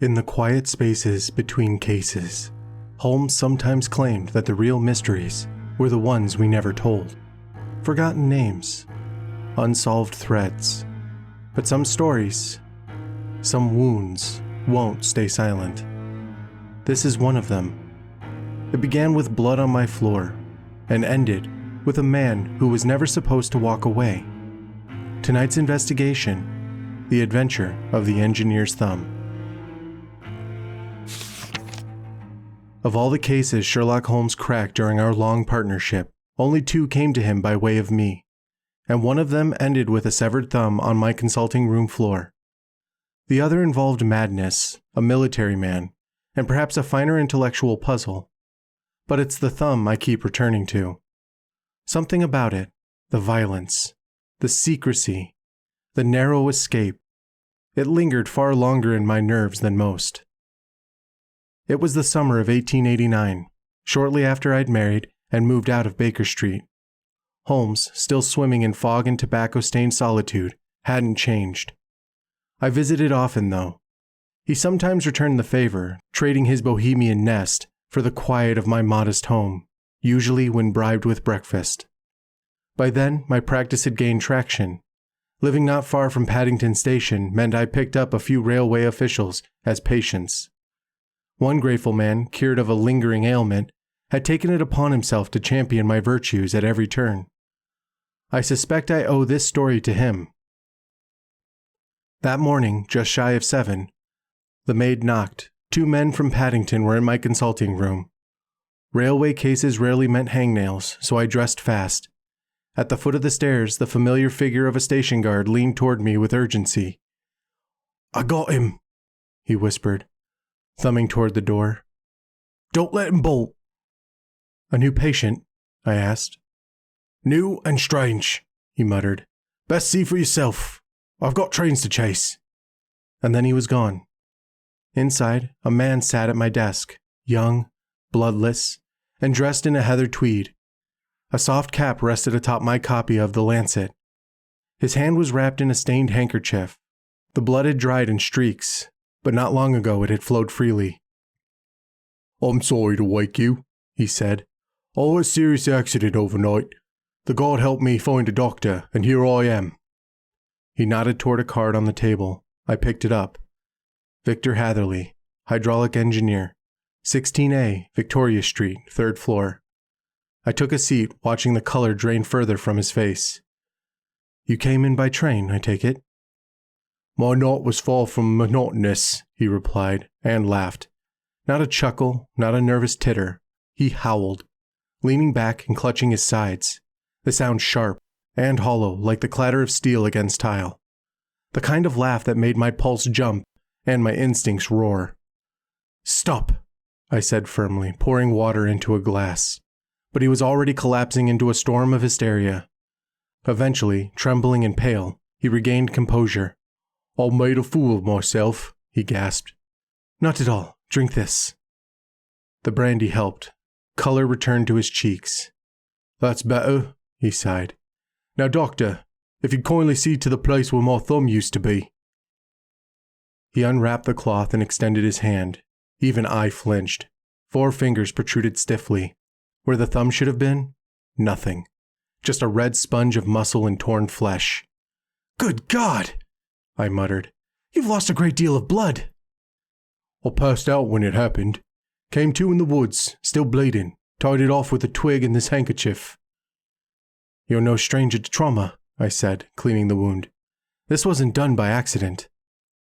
In the quiet spaces between cases, Holmes sometimes claimed that the real mysteries were the ones we never told. Forgotten names, unsolved threads. But some stories, some wounds, won't stay silent. This is one of them. It began with blood on my floor and ended with a man who was never supposed to walk away. Tonight's investigation, the adventure of the engineer's thumb. Of all the cases Sherlock Holmes cracked during our long partnership, only 2 came to him by way of me, and one of them ended with a severed thumb on my consulting room floor. The other involved madness, a military man, and perhaps a finer intellectual puzzle. But it's the thumb I keep returning to. Something about it, the violence, the secrecy, the narrow escape, it lingered far longer in my nerves than most. It was the summer of 1889, shortly after I'd married and moved out of Baker Street. Holmes, still swimming in fog and tobacco-stained solitude, hadn't changed. I visited often, though. He sometimes returned the favor, trading his bohemian nest for the quiet of my modest home, usually when bribed with breakfast. By then, my practice had gained traction. Living not far from Paddington Station meant I picked up a few railway officials as patients. One grateful man, cured of a lingering ailment, had taken it upon himself to champion my virtues at every turn. I suspect I owe this story to him. That morning, just shy of 7, the maid knocked. 2 men from Paddington were in my consulting room. Railway cases rarely meant hangnails, so I dressed fast. At the foot of the stairs, the familiar figure of a station guard leaned toward me with urgency. "I got him," he whispered, thumbing toward the door. "Don't let him bolt." "A new patient?" I asked. "New and strange," he muttered. "Best see for yourself. I've got trains to chase." And then he was gone. Inside, a man sat at my desk, young, bloodless, and dressed in a heather tweed. A soft cap rested atop my copy of The Lancet. His hand was wrapped in a stained handkerchief. The blood had dried in streaks, but not long ago it had flowed freely. "I'm sorry to wake you," he said. "I had a serious accident overnight. The guard helped me find a doctor, and here I am." He nodded toward a card on the table. I picked it up. Victor Hatherley, hydraulic engineer, 16A, Victoria Street, 3rd floor. I took a seat, watching the color drain further from his face. "You came in by train, I take it?" "My night was far from monotonous," he replied, and laughed. Not a chuckle, not a nervous titter. He howled, leaning back and clutching his sides, the sound sharp and hollow like the clatter of steel against tile. The kind of laugh that made my pulse jump and my instincts roar. "Stop," I said firmly, pouring water into a glass. But he was already collapsing into a storm of hysteria. Eventually, trembling and pale, he regained composure. "I made a fool of myself," he gasped. "Not at all. Drink this." The brandy helped. Color returned to his cheeks. "That's better," he sighed. "Now, doctor, if you'd kindly see to the place where my thumb used to be." He unwrapped the cloth and extended his hand. Even I flinched. 4 fingers protruded stiffly. Where the thumb should have been, nothing. Just a red sponge of muscle and torn flesh. "Good God!" I muttered. "You've lost a great deal of blood." "I passed out when it happened. Came to in the woods, still bleeding. Tied it off with a twig and this handkerchief." "You're no stranger to trauma," I said, cleaning the wound. "This wasn't done by accident."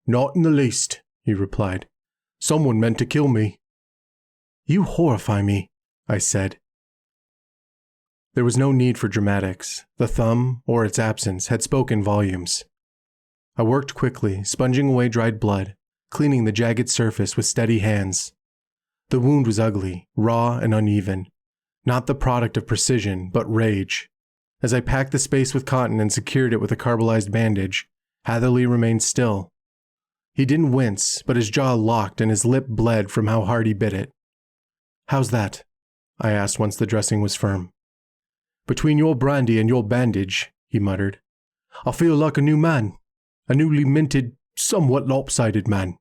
"Not in the least," he replied. "Someone meant to kill me." "You horrify me," I said. There was no need for dramatics. The thumb, or its absence, had spoken volumes. I worked quickly, sponging away dried blood, cleaning the jagged surface with steady hands. The wound was ugly, raw and uneven. Not the product of precision, but rage. As I packed the space with cotton and secured it with a carbolized bandage, Hatherley remained still. He didn't wince, but his jaw locked and his lip bled from how hard he bit it. "How's that?" I asked once the dressing was firm. "Between your brandy and your bandage," he muttered, "I feel like a new man. A newly minted, somewhat lopsided man."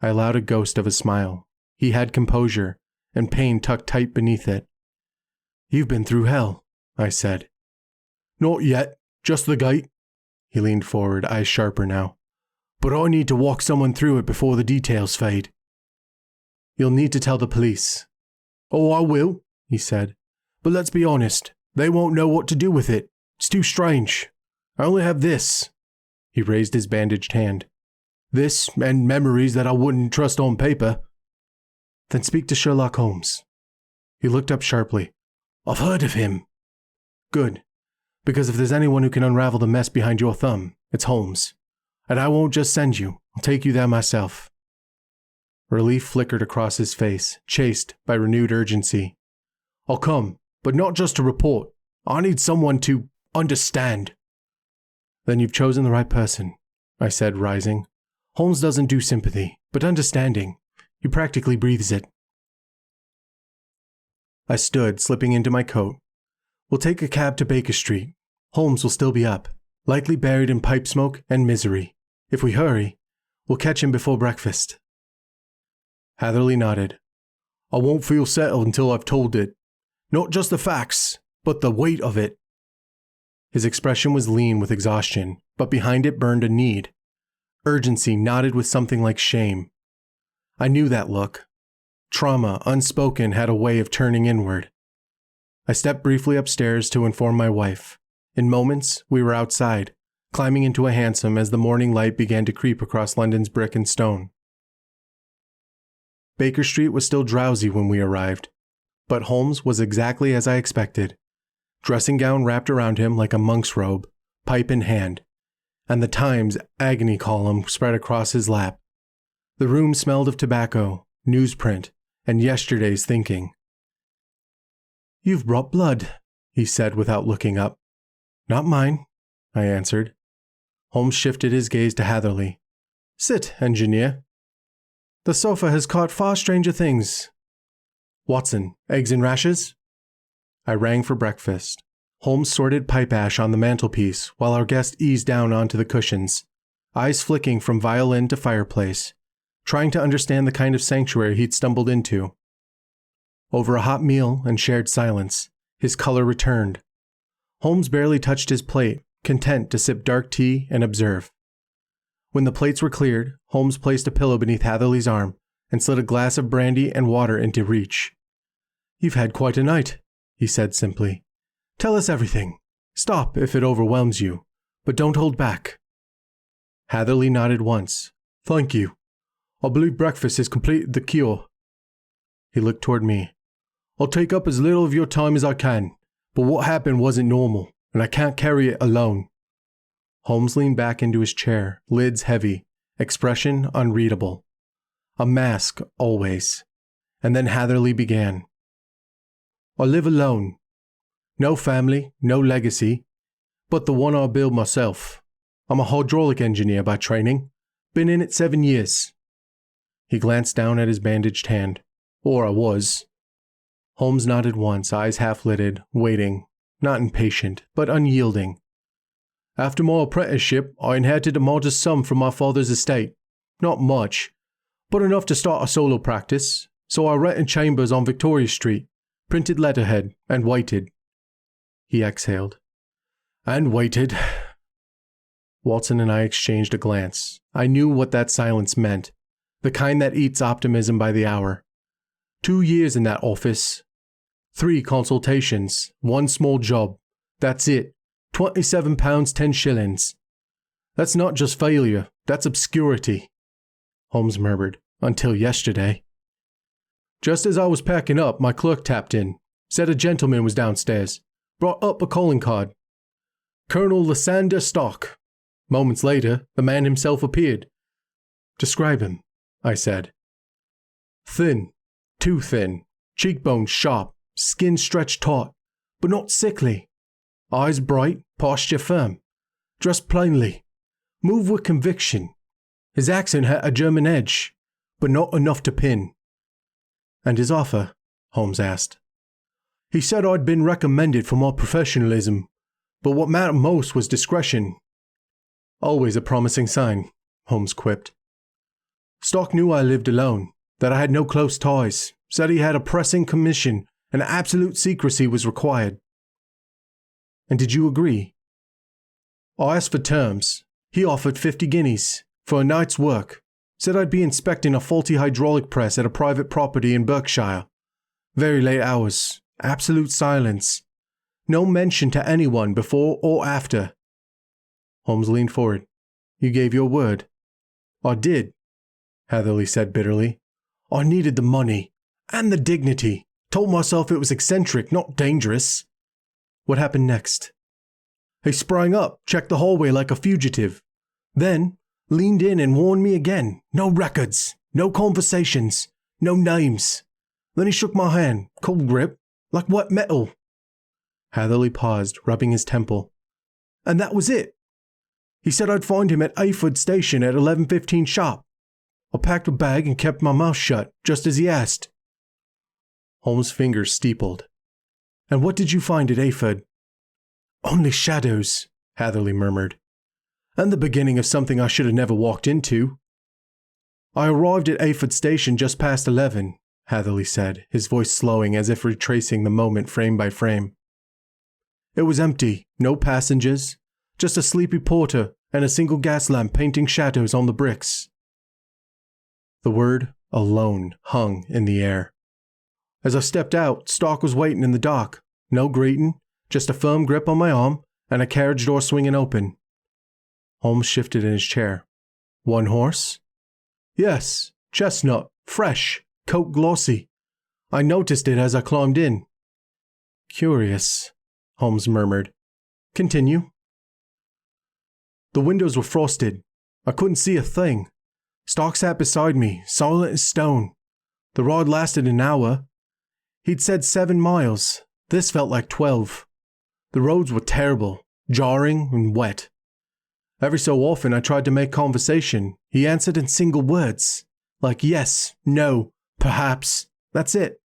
I allowed a ghost of a smile. He had composure, and pain tucked tight beneath it. "You've been through hell," I said. "Not yet, just the gate." He leaned forward, eyes sharper now. "But I need to walk someone through it before the details fade." "You'll need to tell the police." "Oh, I will," he said. "But let's be honest, they won't know what to do with it. It's too strange. I only have this." He raised his bandaged hand. "This, and memories that I wouldn't trust on paper." "Then speak to Sherlock Holmes." He looked up sharply. "I've heard of him." "Good. Because if there's anyone who can unravel the mess behind your thumb, it's Holmes. And I won't just send you, I'll take you there myself." Relief flickered across his face, chased by renewed urgency. "I'll come, but not just to report. I need someone to understand." "Then you've chosen the right person," I said, rising. "Holmes doesn't do sympathy, but understanding. He practically breathes it." I stood, slipping into my coat. "We'll take a cab to Baker Street. Holmes will still be up, likely buried in pipe smoke and misery. If we hurry, we'll catch him before breakfast." Hatherley nodded. "I won't feel settled until I've told it. Not just the facts, but the weight of it." His expression was lean with exhaustion, but behind it burned a need. Urgency knotted with something like shame. I knew that look. Trauma, unspoken, had a way of turning inward. I stepped briefly upstairs to inform my wife. In moments, we were outside, climbing into a hansom as the morning light began to creep across London's brick and stone. Baker Street was still drowsy when we arrived, but Holmes was exactly as I expected. Dressing gown wrapped around him like a monk's robe, pipe in hand, and the Times agony column spread across his lap. The room smelled of tobacco, newsprint, and yesterday's thinking. "You've brought blood," he said without looking up. "Not mine," I answered. Holmes shifted his gaze to Hatherley. "Sit, engineer. The sofa has caught far stranger things. Watson, eggs and rashers?" I rang for breakfast. Holmes sorted pipe ash on the mantelpiece while our guest eased down onto the cushions, eyes flicking from violin to fireplace, trying to understand the kind of sanctuary he'd stumbled into. Over a hot meal and shared silence, his color returned. Holmes barely touched his plate, content to sip dark tea and observe. When the plates were cleared, Holmes placed a pillow beneath Hatherley's arm and slid a glass of brandy and water into reach. "You've had quite a night," he said simply. "Tell us everything. Stop if it overwhelms you, but don't hold back." Hatherley nodded once. "Thank you. I believe breakfast has completed the cure." He looked toward me. "I'll take up as little of your time as I can, but what happened wasn't normal, and I can't carry it alone." Holmes leaned back into his chair, lids heavy, expression unreadable. A mask, always. And then Hatherley began. "I live alone. No family, no legacy, but the one I build myself. I'm a hydraulic engineer by training. Been in it 7 years." He glanced down at his bandaged hand. "Or I was." Holmes nodded once, eyes half-lidded, waiting, not impatient, but unyielding. "After my apprenticeship, I inherited a modest sum from my father's estate. Not much, but enough to start a solo practice, so I rented chambers on Victoria Street, printed letterhead, and waited." He exhaled. "And waited." Watson and I exchanged a glance. I knew what that silence meant, the kind that eats optimism by the hour. 2 years in that office. 3 consultations, 1 small job. That's it. £27 10 shillings. That's not just failure, that's obscurity. Holmes murmured, "Until yesterday." "Just as I was packing up, my clerk tapped in. Said a gentleman was downstairs. Brought up a calling card. Colonel Lysander Stock. Moments later, the man himself appeared." "Describe him," I said. "Thin. Too thin. Cheekbones sharp. Skin stretched taut, but not sickly. Eyes bright, posture firm. Dressed plainly. Move with conviction. His accent had a German edge, but not enough to pin." "And his offer?" Holmes asked. "He said I'd been recommended for my professionalism, but what mattered most was discretion." "Always a promising sign," Holmes quipped. Stock knew I lived alone, that I had no close ties, said he had a pressing commission and absolute secrecy was required. And did you agree? I asked for terms. He offered 50 guineas for a night's work, said I'd be inspecting a faulty hydraulic press at a private property in Berkshire. Very late hours, absolute silence. No mention to anyone before or after. Holmes leaned forward. You gave your word. I did, Hatherley said bitterly. I needed the money and the dignity. Told myself it was eccentric, not dangerous. What happened next? He sprang up, checked the hallway like a fugitive. Then leaned in and warned me again. No records, no conversations, no names. Then he shook my hand, cold grip, like wet metal. Hatherley paused, rubbing his temple. And that was it. He said I'd find him at Ayford Station at 11:15 sharp. I packed a bag and kept my mouth shut, just as he asked. Holmes' fingers steepled. And what did you find at Ayford? Only shadows, Hatherley murmured. And the beginning of something I should have never walked into. I arrived at Ayford Station just past 11, Hatherley said, his voice slowing as if retracing the moment frame by frame. It was empty, no passengers, just a sleepy porter and a single gas lamp painting shadows on the bricks. The word alone hung in the air. As I stepped out, Stock was waiting in the dock. No greeting, just a firm grip on my arm and a carriage door swinging open. Holmes shifted in his chair. One horse? Yes, chestnut, fresh, coat glossy. I noticed it as I climbed in. Curious, Holmes murmured. Continue. The windows were frosted. I couldn't see a thing. Stock sat beside me, silent as stone. The ride lasted an hour. He'd said 7 miles. This felt like 12. The roads were terrible, jarring and wet. Every so often I tried to make conversation. He answered in single words, like yes, no, perhaps. That's it.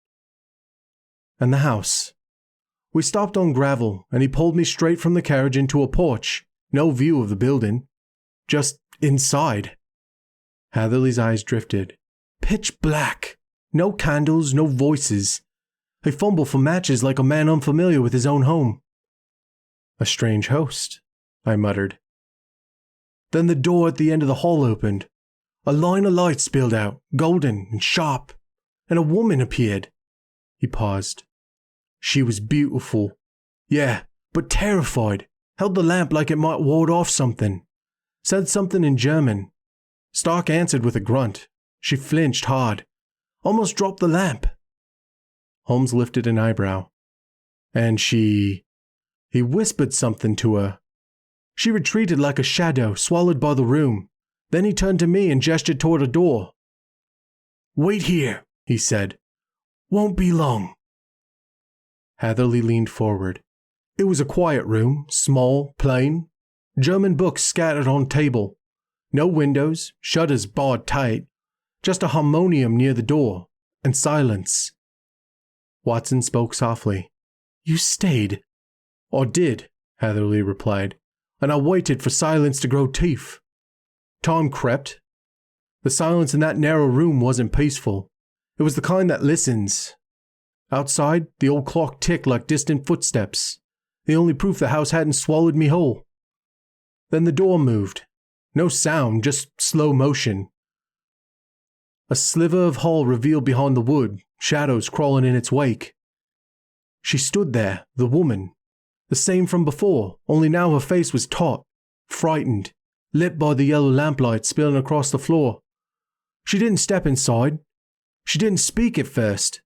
And the house. We stopped on gravel, and he pulled me straight from the carriage into a porch. No view of the building. Just inside. Hatherley's eyes drifted. Pitch black. No candles, no voices. I fumbled for matches like a man unfamiliar with his own home. A strange host, I muttered. Then the door at the end of the hall opened. A line of light spilled out, golden and sharp, and a woman appeared. He paused. She was beautiful. Yeah, but terrified. Held the lamp like it might ward off something. Said something in German. Stock answered with a grunt. She flinched hard. Almost dropped the lamp. Holmes lifted an eyebrow. And she... He whispered something to her. She retreated like a shadow, swallowed by the room. Then he turned to me and gestured toward a door. Wait here, he said. Won't be long. Hatherley leaned forward. It was a quiet room, small, plain. German books scattered on table. No windows, shutters barred tight. Just a harmonium near the door, and silence. Watson spoke softly. You stayed. I did, Hatherley replied, and I waited for silence to grow teeth. Time crept. The silence in that narrow room wasn't peaceful. It was the kind that listens. Outside, the old clock ticked like distant footsteps. The only proof the house hadn't swallowed me whole. Then the door moved. No sound, just slow motion. A sliver of hall revealed behind the wood, shadows crawling in its wake. She stood there, the woman. The same from before, only now her face was taut, frightened, lit by the yellow lamplight spilling across the floor. She didn't step inside. She didn't speak at first.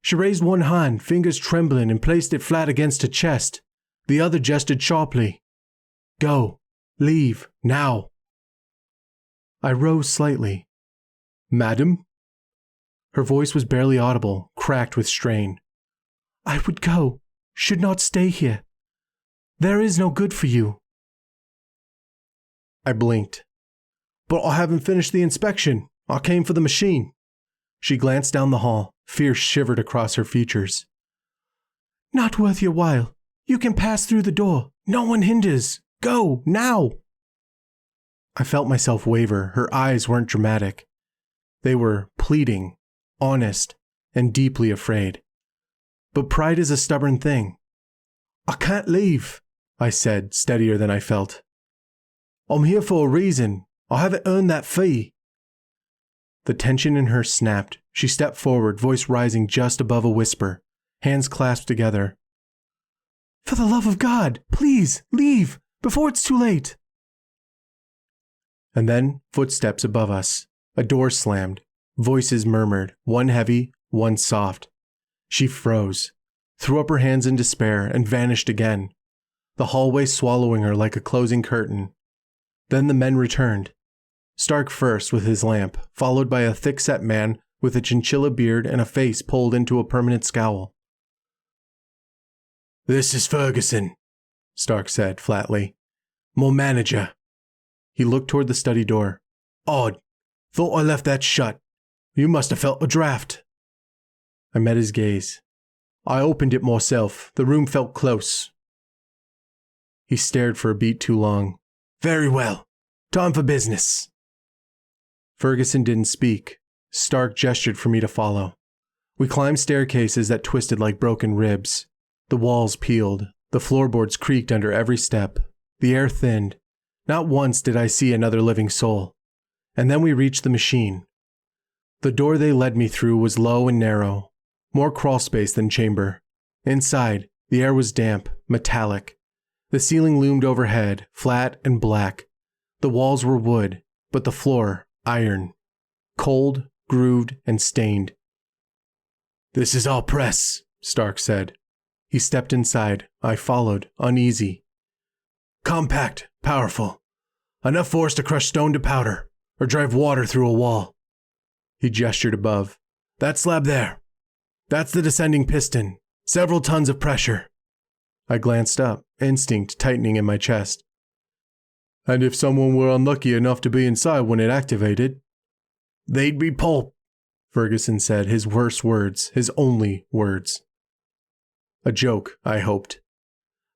She raised one hand, fingers trembling, and placed it flat against her chest. The other gestured sharply. Go. Leave. Now. I rose slightly. Madam? Her voice was barely audible, cracked with strain. I would go. Should not stay here. There is no good for you. I blinked. But I haven't finished the inspection. I came for the machine. She glanced down the hall. Fear shivered across her features. Not worth your while. You can pass through the door. No one hinders. Go, now. I felt myself waver. Her eyes weren't dramatic. They were pleading, honest, and deeply afraid. But pride is a stubborn thing. "I can't leave," I said, steadier than I felt. "I'm here for a reason. I haven't earned that fee." The tension in her snapped. She stepped forward, voice rising just above a whisper, hands clasped together. "For the love of God, please, leave, before it's too late." And then footsteps above us. A door slammed. Voices murmured, one heavy, one soft. She froze, threw up her hands in despair, and vanished again, the hallway swallowing her like a closing curtain. Then the men returned. Stark first with his lamp, followed by a thick-set man with a chinchilla beard and a face pulled into a permanent scowl. "This is Ferguson," Stark said flatly. "My manager." He looked toward the study door. "Odd. Thought I left that shut. You must have felt a draft." I met his gaze. "I opened it myself. The room felt close." He stared for a beat too long. "Very well. Time for business." Ferguson didn't speak. Stark gestured for me to follow. We climbed staircases that twisted like broken ribs. The walls peeled. The floorboards creaked under every step. The air thinned. Not once did I see another living soul. And then we reached the machine. The door they led me through was low and narrow, more crawl space than chamber. Inside, the air was damp, metallic. The ceiling loomed overhead, flat and black. The walls were wood, but the floor, iron. Cold, grooved, and stained. "This is all press," Stark said. He stepped inside. I followed, uneasy. "Compact, powerful. Enough force to crush stone to powder, or drive water through a wall." He gestured above. "That slab there. That's the descending piston. Several tons of pressure." I glanced up, instinct tightening in my chest. "And if someone were unlucky enough to be inside when it activated?" "They'd be pulp," Ferguson said, his worst words, his only words. A joke, I hoped.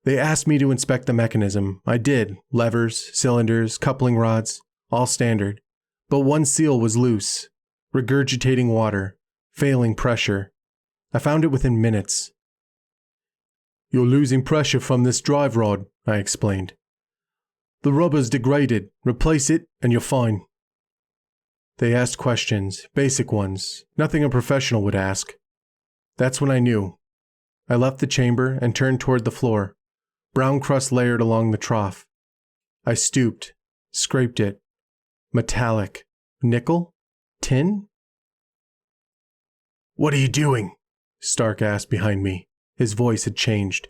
They asked me to inspect the mechanism. I did. Levers, cylinders, coupling rods, all standard. But one seal was loose, regurgitating water, failing pressure. I found it within minutes. "You're losing pressure from this drive rod," I explained. "The rubber's degraded. Replace it and you're fine." They asked questions, basic ones, nothing a professional would ask. That's when I knew. I left the chamber and turned toward the floor, brown crust layered along the trough. I stooped, scraped it. Metallic. Nickel? Tin? "What are you doing?" Stark asked behind me. His voice had changed.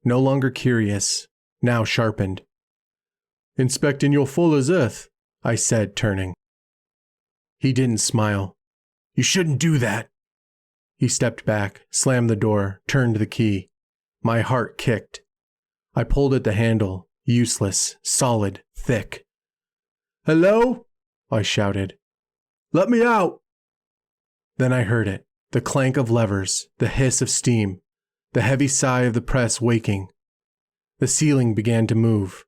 No longer curious, now sharpened. "Inspecting your Fuller's Earth," I said, turning. He didn't smile. "You shouldn't do that." He stepped back, slammed the door, turned the key. My heart kicked. I pulled at the handle, useless, solid, thick. "Hello?" I shouted. "Let me out!" Then I heard it, the clank of levers, the hiss of steam, the heavy sigh of the press waking. The ceiling began to move.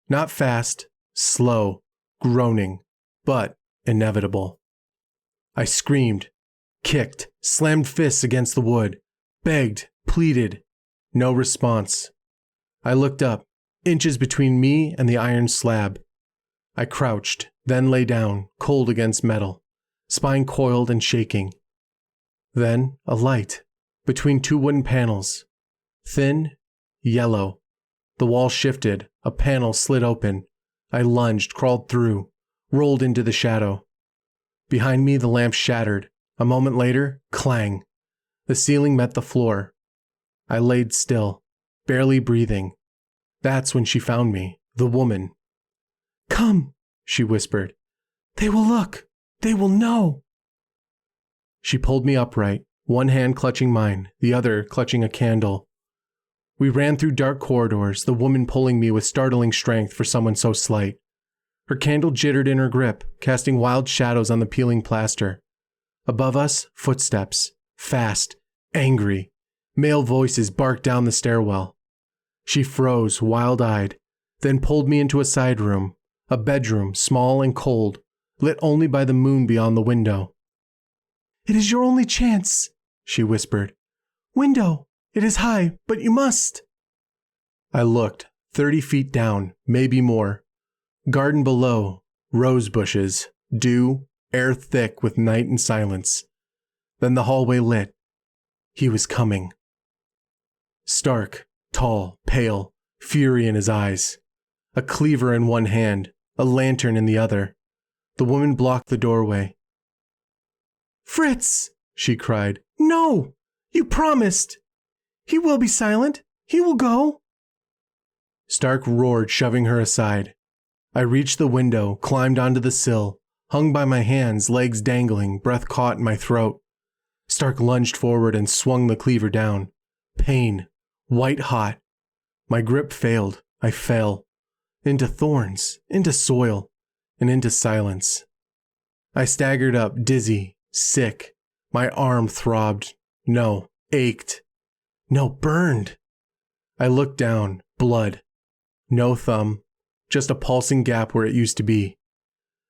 Not fast, slow, groaning, but inevitable. I screamed, kicked, slammed fists against the wood, begged, pleaded. No response. I looked up, inches between me and the iron slab. I crouched, then lay down, cold against metal, spine coiled and shaking. Then a light, between two wooden panels. Thin, yellow. The wall shifted, a panel slid open. I lunged, crawled through, rolled into the shadow. Behind me the lamp shattered. A moment later, clang. The ceiling met the floor. I laid still, barely breathing. That's when she found me, the woman. "Come," she whispered. "They will look. They will know." She pulled me upright, one hand clutching mine, the other clutching a candle. We ran through dark corridors, the woman pulling me with startling strength for someone so slight. Her candle jittered in her grip, casting wild shadows on the peeling plaster. Above us, footsteps, fast, angry. Male voices barked down the stairwell. She froze, wild-eyed, then pulled me into a side room, a bedroom, small and cold, lit only by the moon beyond the window. It is your only chance, she whispered. Window, it is high, but you must. I looked, 30 feet down, maybe more. Garden below, rose bushes, dew, air thick with night and silence. Then the hallway lit. He was coming. Stark, tall, pale, fury in his eyes. A cleaver in one hand, a lantern in the other. The woman blocked the doorway. Fritz, she cried. No! You promised! He will be silent. He will go. Stark roared, shoving her aside. I reached the window, climbed onto the sill, hung by my hands, legs dangling, breath caught in my throat. Stark lunged forward and swung the cleaver down. Pain, white hot. My grip failed. I fell. Into thorns, into soil, and into silence. I staggered up, dizzy, sick. My arm throbbed. No, ached. No, burned. I looked down, blood. No thumb, just a pulsing gap where it used to be.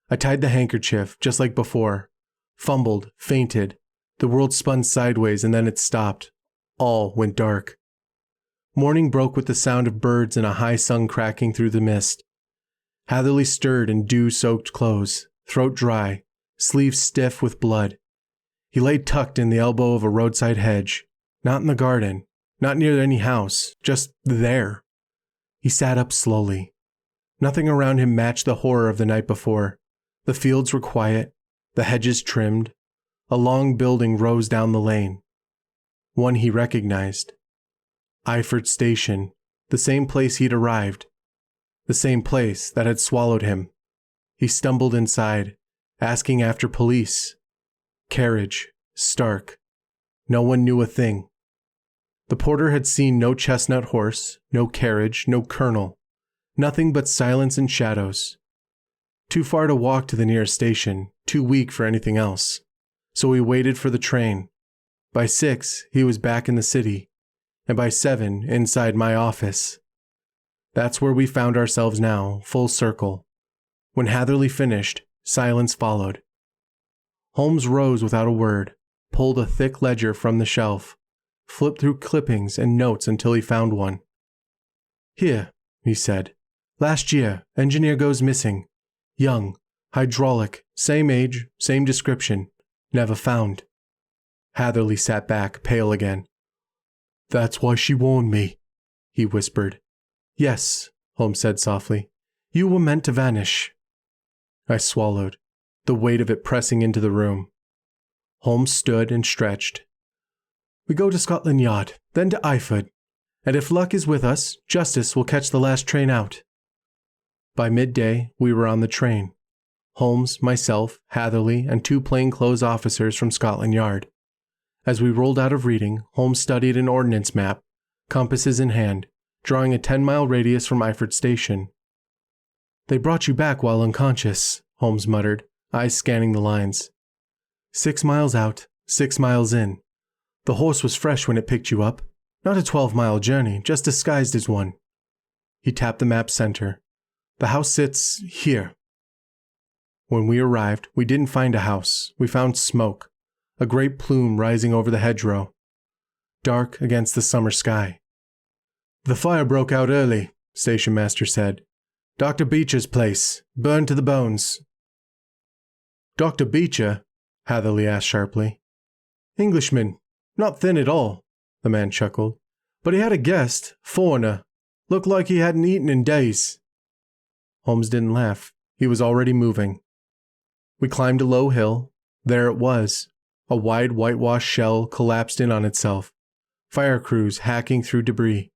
I tied the handkerchief, just like before. Fumbled, fainted. The world spun sideways and then it stopped. All went dark. Morning broke with the sound of birds and a high sun cracking through the mist. Hatherley stirred in dew-soaked clothes, throat dry, sleeves stiff with blood. He lay tucked in the elbow of a roadside hedge, not in the garden, not near any house, just there. He sat up slowly. Nothing around him matched the horror of the night before. The fields were quiet, the hedges trimmed. A long building rose down the lane. One he recognized. Iford Station, the same place he'd arrived. The same place that had swallowed him. He stumbled inside, asking after police. Carriage, Stark. No one knew a thing. The porter had seen no chestnut horse, no carriage, no colonel. Nothing but silence and shadows. Too far to walk to the nearest station, too weak for anything else. So he waited for the train. By 6, he was back in the city, and by 7, inside my office. That's where we found ourselves now, full circle. When Hatherley finished, silence followed. Holmes rose without a word, pulled a thick ledger from the shelf, flipped through clippings and notes until he found one. Here, he said. Last year, engineer goes missing. Young, hydraulic, same age, same description. Never found. Hatherley sat back, pale again. That's why she warned me, he whispered. Yes, Holmes said softly. You were meant to vanish. I swallowed, the weight of it pressing into the room. Holmes stood and stretched. We go to Scotland Yard, then to Iford, and if luck is with us, justice will catch the last train out. By midday, we were on the train. Holmes, myself, Hatherley, and 2 plainclothes officers from Scotland Yard. As we rolled out of reading, Holmes studied an ordnance map, compasses in hand, drawing a 10-mile radius from Iford Station. They brought you back while unconscious, Holmes muttered, eyes scanning the lines. 6 miles out, 6 miles in. The horse was fresh when it picked you up. Not a 12-mile journey, just disguised as one. He tapped the map center. The house sits here. When we arrived, we didn't find a house. We found smoke, a great plume rising over the hedgerow, dark against the summer sky. The fire broke out early, station master said. Dr. Beecher's place, burned to the bones. Dr. Beecher? Hatherley asked sharply. Englishman, not thin at all, the man chuckled. But he had a guest, foreigner. Looked like he hadn't eaten in days. Holmes didn't laugh. He was already moving. We climbed a low hill. There it was. A wide whitewashed shell collapsed in on itself. Fire crews hacking through debris.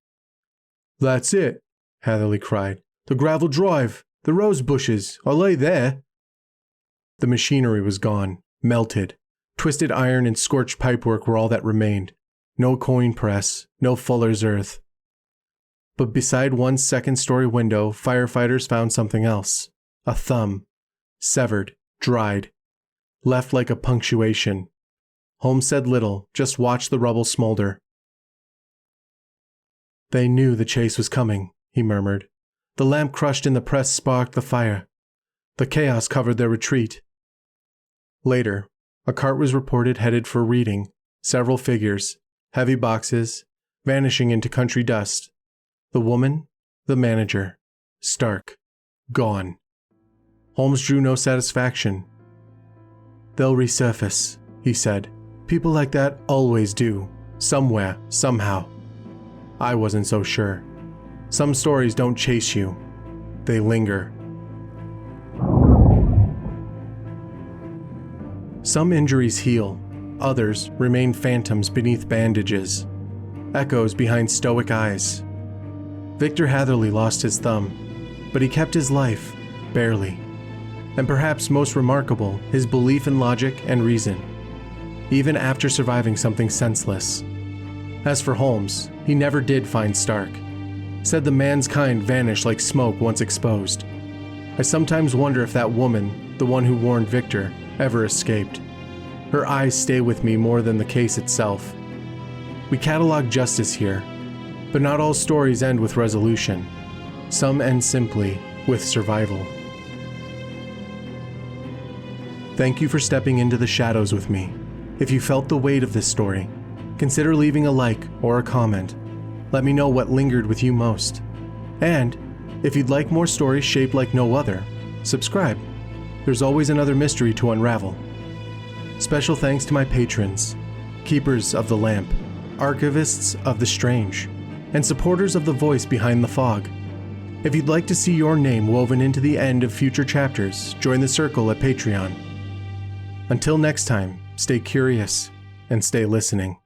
That's it, Hatherley cried. The gravel drive, the rose bushes, are lay there. The machinery was gone, melted. Twisted iron and scorched pipework were all that remained. No coin press, no fuller's earth. But beside one second-story window, firefighters found something else. A thumb. Severed, dried. Left like a punctuation. Holmes said little, just watched the rubble smolder. They knew the chase was coming, he murmured. The lamp crushed in the press sparked the fire. The chaos covered their retreat. Later, A cart was reported headed for reading, several figures, heavy boxes, vanishing into country dust. The woman, the manager, Stark, gone. Holmes drew no satisfaction. "They'll resurface," he said. "People like that always do, somewhere, somehow." I wasn't so sure. Some stories don't chase you. They linger. Some injuries heal, others remain phantoms beneath bandages, echoes behind stoic eyes. Victor Hatherley lost his thumb, but he kept his life, barely. And perhaps most remarkable, his belief in logic and reason, even after surviving something senseless. As for Holmes, he never did find Stark. Said the man's kind vanished like smoke once exposed. I sometimes wonder if that woman, the one who warned Victor, ever escaped. Her eyes stay with me more than the case itself. We catalog justice here, but not all stories end with resolution. Some end simply with survival. Thank you for stepping into the shadows with me. If you felt the weight of this story, consider leaving a like or a comment. Let me know what lingered with you most. And if you'd like more stories shaped like no other, subscribe. There's always another mystery to unravel. Special thanks to my patrons, keepers of the lamp, archivists of the strange, and supporters of the voice behind the fog. If you'd like to see your name woven into the end of future chapters, join the circle at Patreon. Until next time, stay curious and stay listening.